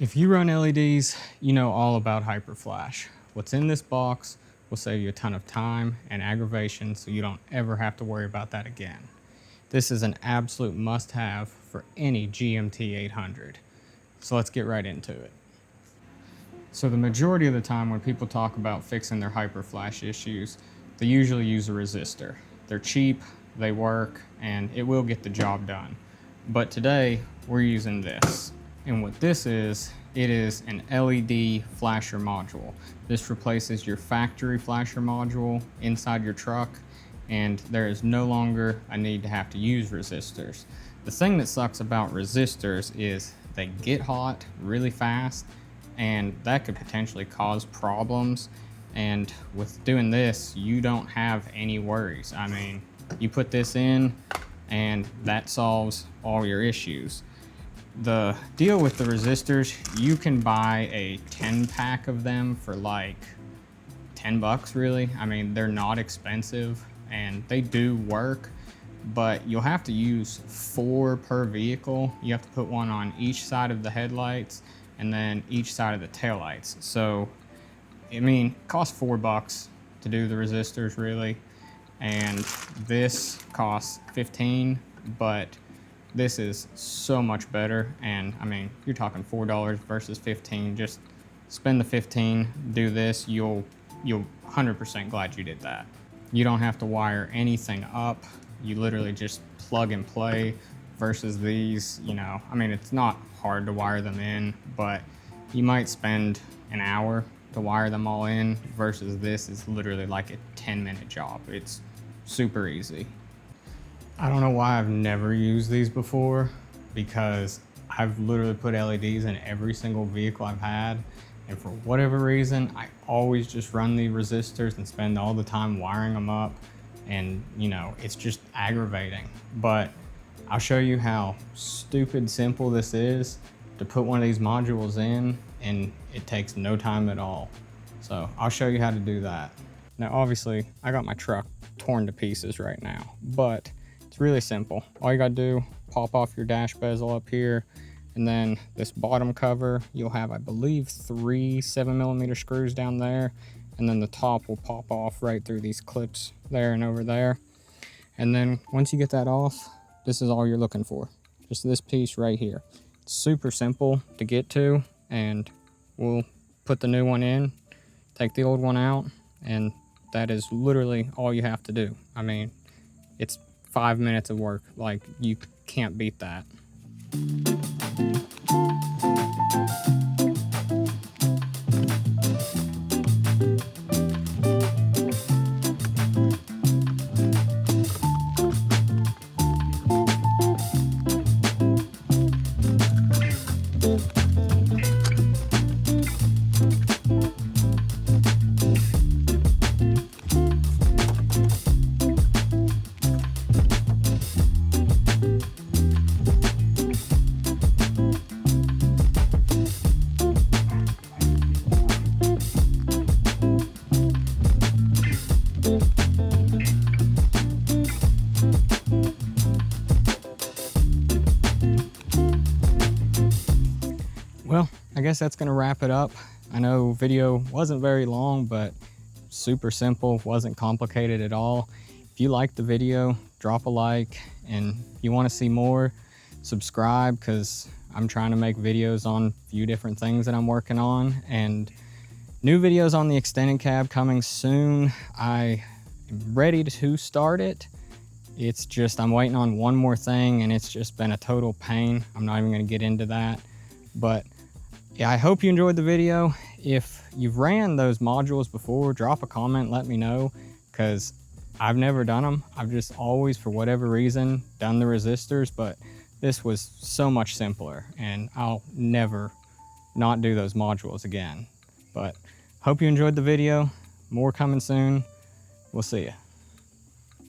If you run LEDs, you know all about HYPERFLASH. What's in this box will save you a ton of time and aggravation, so you don't ever have to worry about that again. This is an absolute must-have for any GMT 800. So let's get right into it. So the majority of the time when people talk about fixing their HYPERFLASH issues, they usually use a resistor. They're cheap, they work, and it will get the job done. But today, we're using this. And what this is, it is an LED flasher module. This replaces your factory flasher module inside your truck, and there is no longer a need to have to use resistors. The thing that sucks about resistors is they get hot really fast, and that could potentially cause problems. And with doing this, you don't have any worries. I mean, you put this in and that solves all your issues. The deal with the resistors, you can buy a 10-pack of them for like 10 bucks really. I mean, they're not expensive and they do work, but you'll have to use 4 per vehicle. You have to put one on each side of the headlights and then each side of the taillights. So, I mean, it costs 4 bucks to do the resistors really. And this costs 15, but this is so much better. And I mean, you're talking $4 versus 15. Just spend the 15, do this, you'll 100% glad you did that. You don't have to wire anything up. You literally just plug and play versus these, you know, I mean, it's not hard to wire them in, but you might spend an hour to wire them all in versus this is literally like a 10-minute job. It's super easy. I don't know why I've never used these before, because I've literally put LEDs in every single vehicle I've had, and for whatever reason I always just run the resistors and spend all the time wiring them up, and you know, it's just aggravating. But I'll show you how stupid simple this is to put one of these modules in, and it takes no time at all. So I'll show you how to do that. Now obviously I got my truck torn to pieces right now, but it's really simple. All you gotta do, pop off your dash bezel up here, and then this bottom cover, you'll have, I believe, 3 7mm screws down there, and then the top will pop off right through these clips there and over there. And then once you get that off, this is all you're looking for. Just this piece right here. It's super simple to get to, and we'll put the new one in, take the old one out, and that is literally all you have to do. I mean, it's 5 minutes of work. Like, you can't beat that. Well, I guess that's gonna wrap it up. I know video wasn't very long, but super simple, wasn't complicated at all. If you liked the video, drop a like, and if you wanna see more, subscribe, because I'm trying to make videos on a few different things that I'm working on, and new videos on the extended cab coming soon. I am ready to start it. It's just, I'm waiting on one more thing, and it's just been a total pain. I'm not even gonna get into that, but yeah, I hope you enjoyed the video. If you've ran those modules before, drop a comment, let me know, because I've never done them. I've just always, for whatever reason, done the resistors, but this was so much simpler, and I'll never not do those modules again. But hope you enjoyed the video. More coming soon. We'll see ya.